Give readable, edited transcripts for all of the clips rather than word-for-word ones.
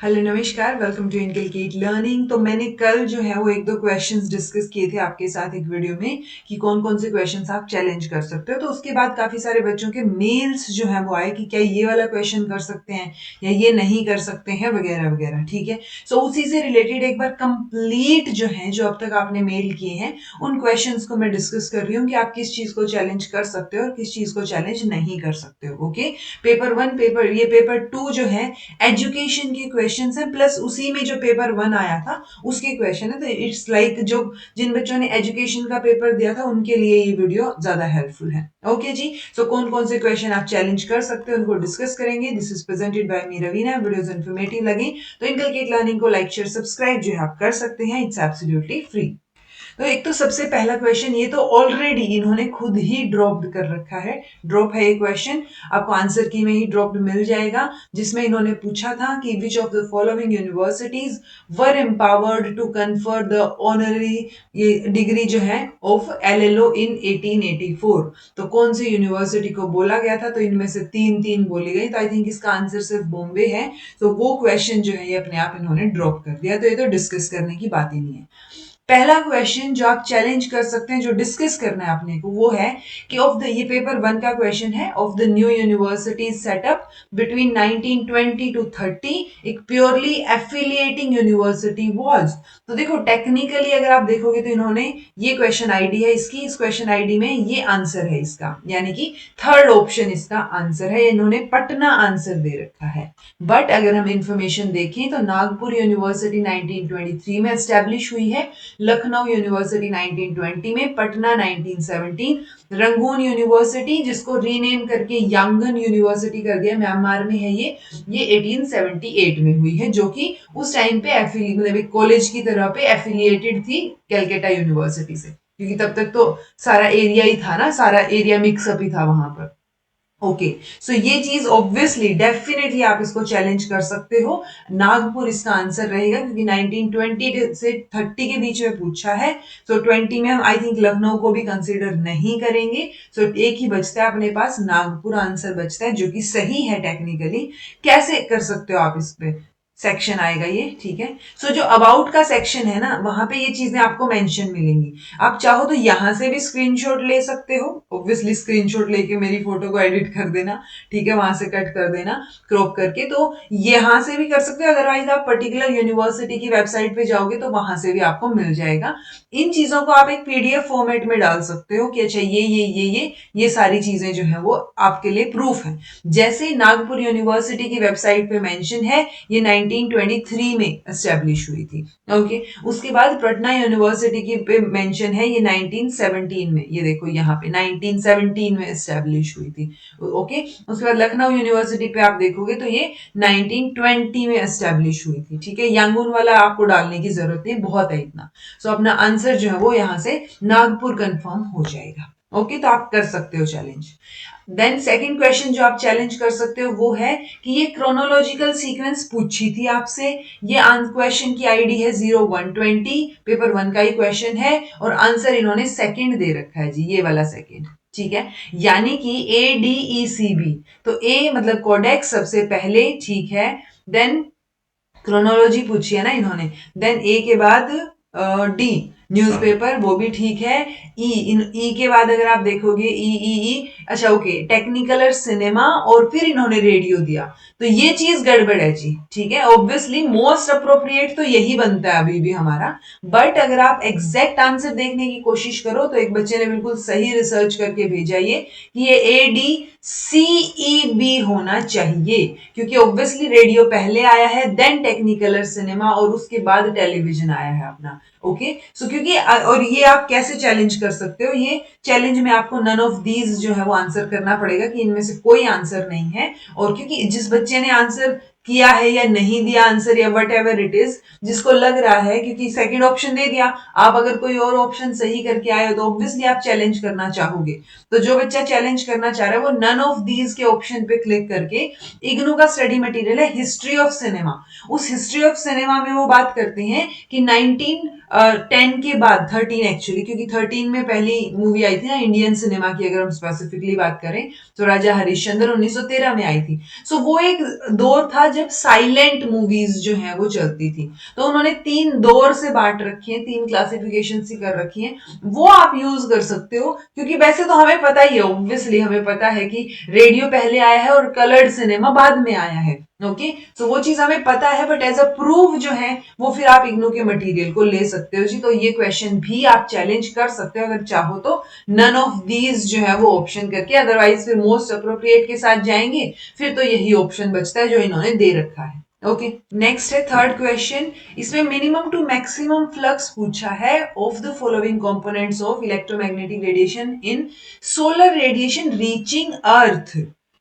Hello नमस्कार, welcome to inculcate learning. तो मैंने कल जो है वो एक दो क्वेश्चंस डिस्कस किए थे आपके साथ एक वीडियो में कि कौन कौन से क्वेश्चंस आप चैलेंज कर सकते हो। तो उसके बाद काफी सारे बच्चों के मेल्स जो है वो आए कि क्या ये वाला क्वेश्चन कर सकते हैं या ये नहीं कर सकते हैं वगैरह वगैरह। ठीक है, सो उसी से रिलेटेड एक बार कंप्लीट जो है जो अब तक आपने मेल किए हैं उन क्वेश्चन को मैं डिस्कस कर रही हूँ कि आप किस चीज को चैलेंज कर सकते हो और किस चीज को चैलेंज नहीं कर सकते हो। Okay, paper one paper two जो है एजुकेशन के क्वेश्चन है, प्लस उसी में जो पेपर वन आया था उसके क्वेश्चन है। तो इट्स लाइक जो जिन बच्चों ने एजुकेशन का पेपर दिया था उनके लिए ये वीडियो ज्यादा हेल्पफुल है। ओके जी, सो कौन कौन से क्वेश्चन आप चैलेंज कर सकते हो उनको डिस्कस करेंगे। This is presented by me Raveena. Videos informative लगे तो इनकलकेट लर्निंग को लाइक शेयर सब्सक्राइब जो है आप कर सकते हैं। It's absolutely free. तो एक तो सबसे पहला क्वेश्चन, ये तो ऑलरेडी इन्होंने खुद ही ड्रॉप्ड कर रखा है। ड्रॉप है ये क्वेश्चन, आपको आंसर की में ही ड्रॉप्ड मिल जाएगा, जिसमें इन्होंने पूछा था कि which of the following universities were empowered to confer the honorary ये डिग्री जो है ऑफ एलएलओ इन 1884। तो कौन सी यूनिवर्सिटी को बोला गया था, तो इनमें से तीन तीन बोली गई। तो आई थिंक इसका आंसर सिर्फ बॉम्बे है। तो वो क्वेश्चन जो है ये अपने आप इन्होंने ड्रॉप कर दिया। तो ये तो डिस्कस करने की बात ही नहीं है। पहला क्वेश्चन जो आप चैलेंज कर सकते हैं, जो डिस्कस करना है अपने को, वो है कि ऑफ द ये पेपर वन का क्वेश्चन है, of the new university setup between 1920 to 30 एक प्योरली एफिलिएटिंग यूनिवर्सिटी वाज। तो देखो टेक्निकली अगर आप देखोगे तो इन्होंने ये क्वेश्चन आईडी है इसकी, इस क्वेश्चन आईडी में ये आंसर है इसका, यानी कि थर्ड ऑप्शन इसका आंसर है। इन्होंने पटना आंसर दे रखा है। बट अगर हम इंफॉर्मेशन देखें तो नागपुर यूनिवर्सिटी 1923 में एस्टेब्लिश हुई है, लखनऊ यूनिवर्सिटी 1920 में, पटना 1917, रंगून यूनिवर्सिटी जिसको रीनेम करके यांगन यूनिवर्सिटी कर दिया, म्यांमार में है ये 1878 में हुई है, जो कि उस टाइम पे मतलब एक कॉलेज की तरह पे एफिलिएटेड थी कैलकाटा यूनिवर्सिटी से, क्योंकि तब तक तो सारा एरिया ही था ना, सारा एरिया मिक्सअप ही था वहां पर। ओके, सो ये चीज ऑब्वियसली डेफिनेटली आप इसको चैलेंज कर सकते हो। नागपुर इसका आंसर रहेगा, क्योंकि 1920 से 30 के बीच में पूछा है। सो 20 में हम आई थिंक लखनऊ को भी कंसीडर नहीं करेंगे। सो एक ही बचता है अपने पास, नागपुर आंसर बचता है, जो कि सही है टेक्निकली। कैसे कर सकते हो आप इस पे सेक्शन आएगा ये, ठीक है। सो जो अबाउट का सेक्शन है ना, वहां पे ये चीजें आपको मेंशन मिलेंगी। आप चाहो तो यहां से भी स्क्रीनशॉट ले सकते हो, ऑब्वियसली स्क्रीनशॉट लेके मेरी फोटो को एडिट कर देना, ठीक है, वहां से कट कर देना क्रॉप करके, तो यहां से भी कर सकते हो। अदरवाइज आप पर्टिकुलर यूनिवर्सिटी की वेबसाइट पे जाओगे तो वहां से भी आपको मिल जाएगा। इन चीजों को आप एक पीडीएफ फॉर्मेट में डाल सकते हो कि अच्छा ये सारी चीजें जो है वो आपके लिए प्रूफ है। जैसे नागपुर यूनिवर्सिटी की वेबसाइट पे मेंशन है, ये 1923 में एस्टेब्लिश हुई थी। ओके, उसके बाद पटना यूनिवर्सिटी की पे मेंशन है, ये 1917 में, ये देखो यहाँ पे 1917 में एस्टेब्लिश हुई थी। ओके, उसके बाद लखनऊ यूनिवर्सिटी पे आप देखोगे तो ये 1920 में एस्टेब्लिश हुई थी। ठीक है, यांगून वाला आपको डालने की जरूरत नहीं, बहुत है इतना। सो अपना आंसर जो है वो यहाँ से नागपुर कंफर्म हो जाएगा। ओके, तो आप कर सकते हो चैलेंज। देन सेकंड क्वेश्चन जो आप चैलेंज कर सकते हो वो है कि ये क्रोनोलॉजिकल सीक्वेंस पूछी थी आपसे। ये क्वेश्चन की आईडी है 0120, पेपर वन का ही क्वेश्चन है, और आंसर इन्होंने सेकंड दे रखा है जी, ये वाला सेकंड। ठीक है, यानी कि ADECB। तो ए मतलब कोडेक्स सबसे पहले, ठीक है। देन क्रोनोलॉजी पूछी है ना इन्होंने, देन ए के बाद डी न्यूज़पेपर, वो भी ठीक है। ई के बाद अगर आप देखोगे ई, अच्छा ओके, टेक्निकलर सिनेमा, और फिर इन्होंने रेडियो दिया। तो ये चीज गड़बड़ है जी, ठीक है। ऑब्वियसली मोस्ट अप्रोप्रिएट तो यही बनता है अभी भी हमारा, बट अगर आप एग्जैक्ट आंसर देखने की कोशिश करो तो एक बच्चे ने बिल्कुल सही रिसर्च करके भेजा ये कि ये ADCEB होना चाहिए, क्योंकि ऑब्वियसली रेडियो पहले आया है, देन टेक्निकलर सिनेमा, और उसके बाद टेलीविजन आया है अपना। ओके, सो क्योंकि और ये आप कैसे चैलेंज कर सकते हो, ये चैलेंज में आपको नन ऑफ दीज जो है वो आंसर करना पड़ेगा, कि इनमें से कोई आंसर नहीं है। और क्योंकि जिस बच्चे ने आंसर किया है या नहीं दिया आंसर, या वट एवर इट इज, जिसको लग रहा है, क्योंकि सेकंड ऑप्शन दे दिया, आप अगर कोई और ऑप्शन सही करके आए हो तो ऑब्वियसली आप चैलेंज करना चाहोगे। तो जो बच्चा चैलेंज करना चाह रहा है वो नन ऑफ दीज के ऑप्शन पे क्लिक करके, इग्नू का स्टडी मटेरियल है हिस्ट्री ऑफ सिनेमा, उस हिस्ट्री ऑफ सिनेमा में वो बात करते हैं कि 1910 के बाद 13 एक्चुअली, क्योंकि 13 में पहली मूवी आई थी ना इंडियन सिनेमा की, अगर हम स्पेसिफिकली बात करें तो राजा हरिश्चंद्र 1913 में आई थी। सो वो एक दौर था जब साइलेंट मूवीज जो है वो चलती थी, तो उन्होंने 3 दौर से बांट रखी है, 3 क्लासिफिकेशन सी कर रखी है, वो आप यूज कर सकते हो। क्योंकि वैसे तो हमें पता ही है, ऑब्वियसली हमें पता है कि रेडियो पहले आया है और कलर्ड सिनेमा बाद में आया है। ओके, सो वो चीज हमें पता है, बट एज अ प्रूफ जो है वो फिर आप इग्नू के मटेरियल को ले सकते हो जी। तो ये क्वेश्चन भी आप चैलेंज कर सकते हो अगर चाहो तो, नन ऑफ दीज जो है वो ऑप्शन करके, अदरवाइज फिर मोस्ट अप्रोप्रिएट के साथ जाएंगे, फिर तो यही ऑप्शन बचता है जो इन्होंने दे रखा है। ओके, नेक्स्ट है थर्ड क्वेश्चन। इसमें मिनिमम टू मैक्सिमम फ्लक्स पूछा है of the following components of electromagnetic radiation in solar radiation reaching earth.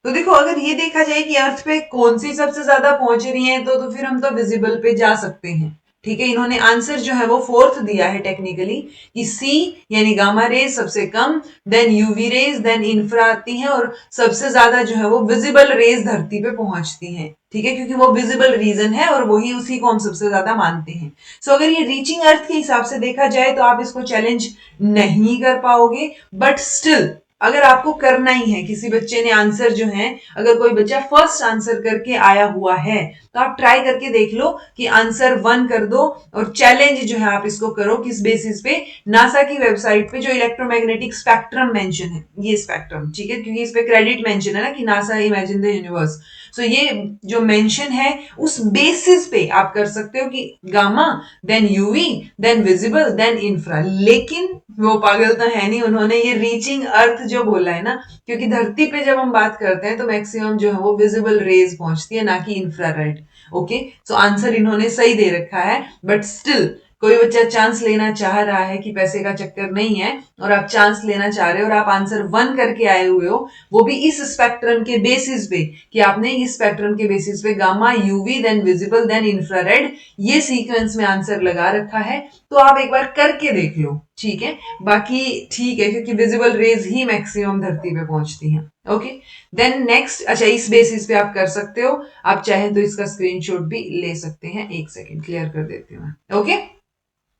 तो देखो, अगर ये देखा जाए कि अर्थ पे कौन सी सबसे ज्यादा पहुंच रही है, तो फिर हम तो विजिबल पे जा सकते हैं। ठीक है, इन्होंने आंसर जो है वो फोर्थ दिया है टेक्निकली, कि सी यानी गामा रेज सबसे कम, then UV rays, then infra आती है, और सबसे ज्यादा जो है वो विजिबल रेज धरती पे पहुंचती हैं। ठीक है, क्योंकि वो विजिबल रीजन है और वही उसी को हम सबसे ज्यादा मानते हैं। सो अगर ये रीचिंग अर्थ के हिसाब से देखा जाए तो आप इसको चैलेंज नहीं कर पाओगे, बट स्टिल अगर आपको करना ही है, किसी बच्चे ने आंसर जो है, अगर कोई बच्चा फर्स्ट आंसर करके आया हुआ है, तो आप ट्राई करके देख लो कि आंसर 1 कर दो, और चैलेंज जो है आप इसको करो किस बेसिस पे, नासा की वेबसाइट पे जो इलेक्ट्रोमैग्नेटिक स्पेक्ट्रम मेंशन है, ये स्पेक्ट्रम, ठीक है, क्योंकि इस पे क्रेडिट मेंशन है ना कि नासा इमेजिन द यूनिवर्स। सो ये जो मेंशन है उस बेसिस पे आप कर सकते हो कि gamma, then UV, then visible, then infra. लेकिन वो पागल तो है नहीं, उन्होंने ये रीचिंग अर्थ जो बोला है ना, क्योंकि धरती पे जब हम बात करते हैं तो मैक्सिमम जो है वो विजिबल रेज पहुंचती है, ना कि इंफ्रारेड। ओके, सो आंसर इन्होंने सही दे रखा है, बट स्टिल कोई बच्चा चांस लेना चाह रहा है कि पैसे का चक्कर नहीं है, और आप चांस लेना चाह रहे हो और आप आंसर 1 करके आए हुए हो, वो भी इस स्पेक्ट्रम के बेसिस पे, कि आपने इस स्पेक्ट्रम के बेसिस पे gamma, UV, then visible, then infrared, ये सीक्वेंस में आंसर लगा रखा है, तो आप एक बार करके देख लो। ठीक है, बाकी ठीक है, क्योंकि विजिबल रेज ही मैक्सिमम धरती पे पहुंचती हैं। ओके, देन नेक्स्ट, अच्छा इस बेसिस पे आप कर सकते हो, आप चाहें तो इसका स्क्रीनशॉट भी ले सकते हैं। एक सेकंड क्लियर कर देती हूँ मैं। ओके,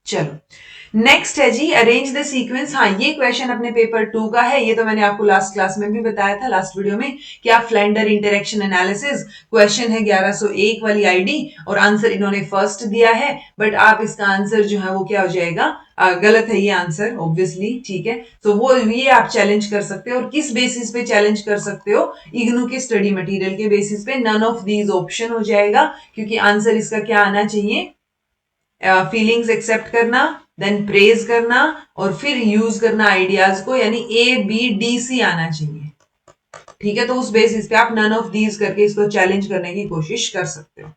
चलो नेक्स्ट है जी, अरेंज द सीक्वेंस। हाँ, ये क्वेश्चन अपने पेपर 2 का है, ये तो मैंने आपको लास्ट क्लास में भी बताया था, लास्ट वीडियो में, कि आप फ्लेंडर इंटरेक्शन एनालिसिस, क्वेश्चन है 1101 वाली आईडी, और आंसर इन्होंने फर्स्ट दिया है, बट आप इसका आंसर जो है वो क्या हो जाएगा, गलत है ये आंसर ऑब्वियसली। ठीक है, तो वो ये आप चैलेंज कर सकते हो, और किस बेसिस पे चैलेंज कर सकते हो, इग्नू के स्टडी मटेरियल के बेसिस पे, नन ऑफ दीज ऑप्शन हो जाएगा, क्योंकि आंसर इसका क्या आना चाहिए, फीलिंग्स एक्सेप्ट करना, देन प्रेज करना, और फिर यूज करना आइडियाज को, यानी ABDC आना चाहिए। ठीक है, तो उस बेसिस पे आप नन ऑफ दीज करके इसको चैलेंज करने की कोशिश कर सकते हो।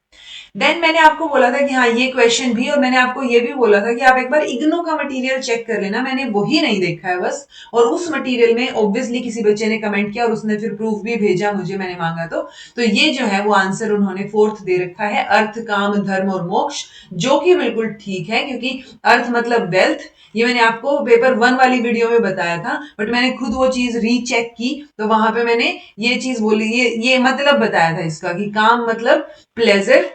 देन मैंने आपको बोला था कि हाँ ये क्वेश्चन भी, और मैंने आपको ये भी बोला था कि आप एक बार इग्नू का मटेरियल चेक कर लेना, मैंने वही नहीं देखा है बस। और उस मटेरियल में ऑब्वियसली किसी बच्चे ने कमेंट किया और उसने फिर प्रूफ भी भेजा मुझे, मैंने मांगा तो ये जो है वो आंसर उन्होंने फोर्थ दे रखा है, अर्थ, काम, धर्म और मोक्ष, जो कि बिल्कुल ठीक है, क्योंकि अर्थ मतलब वेल्थ, ये मैंने आपको पेपर 1 वाली वीडियो में बताया था, बट मैंने खुद वो चीज रीचेक की, तो वहां पे मैंने ये चीज बोली, ये मतलब बताया था इसका, कि काम मतलब प्लेजर,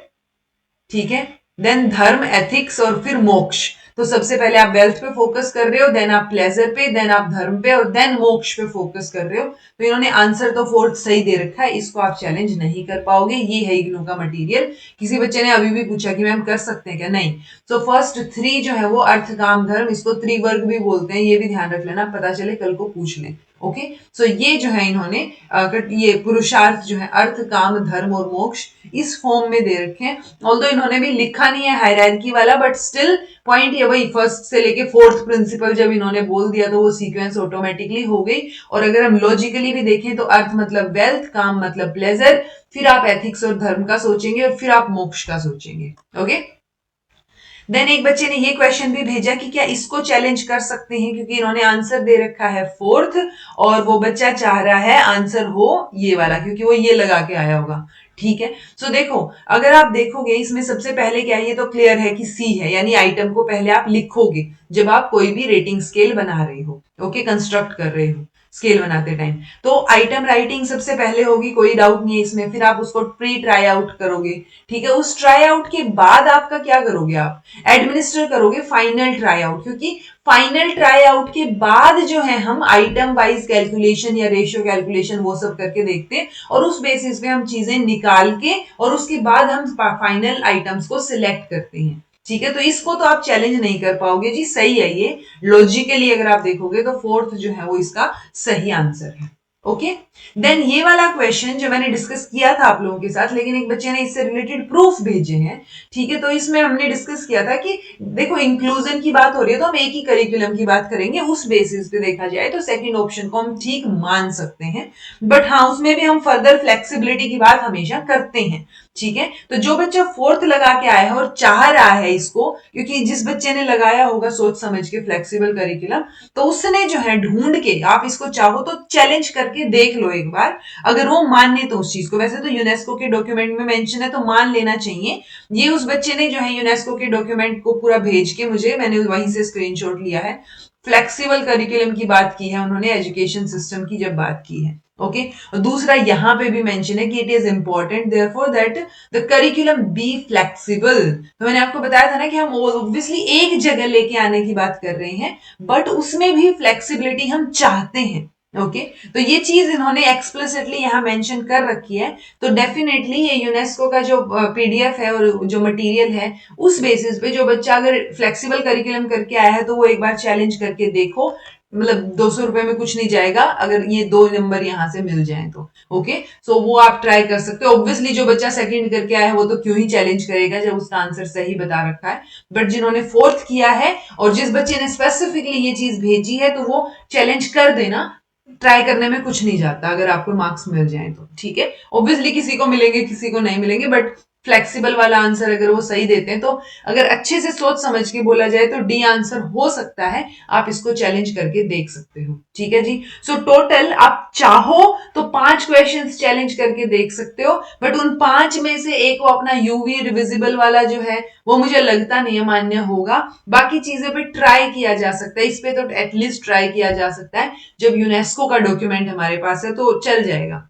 ठीक है, देन धर्म, एथिक्स, और फिर मोक्ष। तो सबसे पहले आप वेल्थ पे फोकस कर रहे हो, देन आप प्लेजर पे, देन आप धर्म पे, और देन मोक्ष पे फोकस कर रहे हो। तो इन्होंने आंसर तो फोर्थ सही दे रखा है, इसको आप चैलेंज नहीं कर पाओगे, ये है इग्नू का मटेरियल। किसी बच्चे ने अभी भी पूछा कि मैम कर सकते हैं क्या, नहीं। तो फर्स्ट 3 जो है वो अर्थ, काम, धर्म, इसको त्रिवर्ग भी बोलते हैं, ये भी ध्यान रख लेना, पता चले कल को पूछ लें। ओके, सो ये जो है इन्होंने ये पुरुषार्थ जो है अर्थ, काम, धर्म और मोक्ष इस फॉर्म में दे रखे हैं। ऑल्दो इन्होंने भी लिखा नहीं है हायरार्की वाला, बट स्टिल पॉइंट ये वही, फर्स्ट से लेके फोर्थ प्रिंसिपल जब इन्होंने बोल दिया तो वो सीक्वेंस ऑटोमेटिकली हो गई। और अगर हम लॉजिकली भी देखें तो अर्थ मतलब वेल्थ, काम मतलब प्लेजर, फिर आप एथिक्स और धर्म का सोचेंगे, और फिर आप मोक्ष का सोचेंगे। ओके, देन एक बच्चे ने ये क्वेश्चन भी भेजा कि क्या इसको चैलेंज कर सकते हैं, क्योंकि इन्होंने आंसर दे रखा है फोर्थ, और वो बच्चा चाह रहा है आंसर हो ये वाला, क्योंकि वो ये लगा के आया होगा। ठीक है, सो देखो, अगर आप देखोगे इसमें सबसे पहले क्या है, ये तो क्लियर है कि सी है, यानी आइटम को पहले आप लिखोगे जब आप कोई भी रेटिंग स्केल बना रहे हो, ओके, कंस्ट्रक्ट कर रहे हो। स्केल बनाते टाइम। तो आइटम राइटिंग सबसे पहले होगी, कोई डाउट नहीं है इसमें। फिर आप उसको प्री ट्राई आउट करोगे, ठीक है। उस ट्राई आउट के बाद आपका क्या करोगे, आप एडमिनिस्टर करोगे फाइनल ट्राई आउट, क्योंकि फाइनल ट्राई आउट के बाद जो है हम आइटम वाइज कैलकुलेशन या रेशियो कैलकुलेशन वो सब करके देखते हैं, और उस बेसिस पे हम चीजें निकाल के और उसके बाद हम फाइनल आइटम्स को सिलेक्ट करते हैं, ठीक है। तो इसको तो आप चैलेंज नहीं कर पाओगे जी, सही है ये। लॉजिकली अगर आप देखोगे तो फोर्थ जो है वो इसका सही आंसर है। ओके, देन ये वाला क्वेश्चन जो मैंने डिस्कस किया था आप लोगों के साथ, लेकिन एक बच्चे ने इससे रिलेटेड प्रूफ भेजे हैं, ठीक है। तो इसमें हमने डिस्कस किया था कि देखो इंक्लूजन की बात हो रही है तो हम एक ही करिकुलम की बात करेंगे, उस बेसिस पे देखा जाए तो सेकंड ऑप्शन को हम ठीक मान सकते हैं, बट हाँ उसमें भी हम फर्दर फ्लेक्सिबिलिटी की बात हमेशा करते हैं, ठीक है। तो जो बच्चा फोर्थ लगा के आया है और चाह रहा है इसको, क्योंकि जिस बच्चे ने लगाया होगा सोच समझ के फ्लेक्सिबल करिकुलम, तो उसने जो है ढूंढ के, आप इसको चाहो तो चैलेंज करके देख लो एक बार, अगर वो माने तो उस चीज को। वैसे तो यूनेस्को के डॉक्यूमेंट में मेंशन है तो मान लेना चाहिए। ये उस बच्चे ने जो है यूनेस्को के डॉक्यूमेंट को पूरा भेज के मुझे, मैंने वहीं से स्क्रीनशॉट लिया है, फ्लेक्सिबल करिकुलम की बात की है उन्होंने, एजुकेशन सिस्टम की जब बात की है। ओके, और दूसरा यहां पे भी मेंशन है कि it is important therefore that the curriculum be flexible. तो मैंने आपको बताया था ना कि हम ऑब्वियसली एक जगह लेके आने की बात कर रहे हैं, बट उसमें भी फ्लेक्सिबिलिटी हम चाहते हैं। ओके, तो ये चीज इन्होंने एक्सप्लिसिटली यहां मेंशन कर रखी है। तो डेफिनेटली ये यूनेस्को का जो पीडीएफ है और जो मटेरियल है, उस बेसिस पे जो बच्चा अगर फ्लेक्सिबल करिकुलम करके आया है तो वो एक बार चैलेंज करके देखो, मतलब 200 रुपए में कुछ नहीं जाएगा अगर ये 2 नंबर यहां से मिल जाए तो। ओके, सो वो आप ट्राई कर सकते हो। ऑब्वियसली जो बच्चा सेकंड करके आया है वो तो क्यों ही चैलेंज करेगा जब उसका आंसर सही बता रखा है, बट जिन्होंने फोर्थ किया है और जिस बच्चे ने स्पेसिफिकली ये चीज भेजी है तो वो चैलेंज कर देना, ट्राई करने में कुछ नहीं जाता अगर आपको मार्क्स मिल जाए तो, ठीक है। ऑब्वियसली किसी को मिलेंगे किसी को नहीं मिलेंगे, बट फ्लेक्सिबल वाला आंसर अगर वो सही देते हैं तो अगर अच्छे से सोच समझ के बोला जाए तो डी आंसर हो सकता है। आप इसको चैलेंज करके देख सकते हो, ठीक है जी। सो टोटल आप चाहो तो 5 क्वेश्चंस चैलेंज करके देख सकते हो, बट उन 5 में से एक वो अपना यूवी रिविजिबल वाला जो है वो मुझे लगता नहीं है मान्य होगा। बाकी चीजें पे ट्राई किया जा सकता है, इस पे तो एटलीस्ट ट्राई किया जा सकता है। जब यूनेस्को का डॉक्यूमेंट हमारे पास है तो चल जाएगा,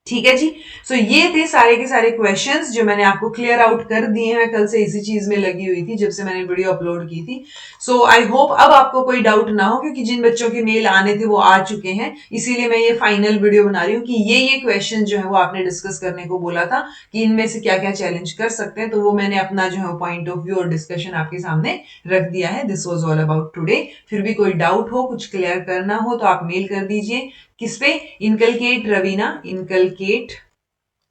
ठीक है जी। सो ये थे सारे के सारे क्वेश्चंस जो मैंने आपको क्लियर आउट कर दिए हैं। मैं कल से इसी चीज में लगी हुई थी जब से मैंने वीडियो अपलोड की थी। सो आई होप अब आपको कोई डाउट ना हो, क्योंकि जिन बच्चों के मेल आने थे वो आ चुके हैं, इसीलिए मैं ये फाइनल वीडियो बना रही हूँ कि ये क्वेश्चन जो है वो आपने डिस्कस करने को बोला था कि इनमें से क्या क्या चैलेंज कर सकते हैं, तो वो मैंने अपना जो है पॉइंट ऑफ व्यू और डिस्कशन आपके सामने रख दिया है। This was all about today. फिर भी कोई डाउट हो, कुछ क्लियर करना हो तो आप मेल कर दीजिए। किस पे? Inculcate Raveena, inculcate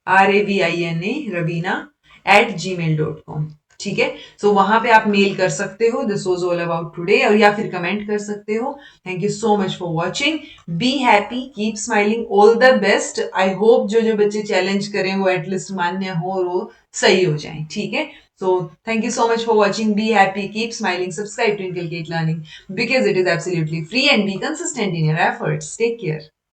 RAVINA Raveena @gmail.com, ठीक है। सो वहां पे आप मेल कर सकते हो, this was all about today, और या फिर कमेंट कर सकते हो। Thank you so much for watching. Be happy, keep smiling, all the best. I hope जो जो बच्चे चैलेंज करें वो एटलीस्ट मान्य हो और वो सही हो जाए, ठीक है। So thank you so much for watching. Be happy, keep smiling, subscribe to inculcate learning because it is absolutely free, and be consistent in your efforts. Take care.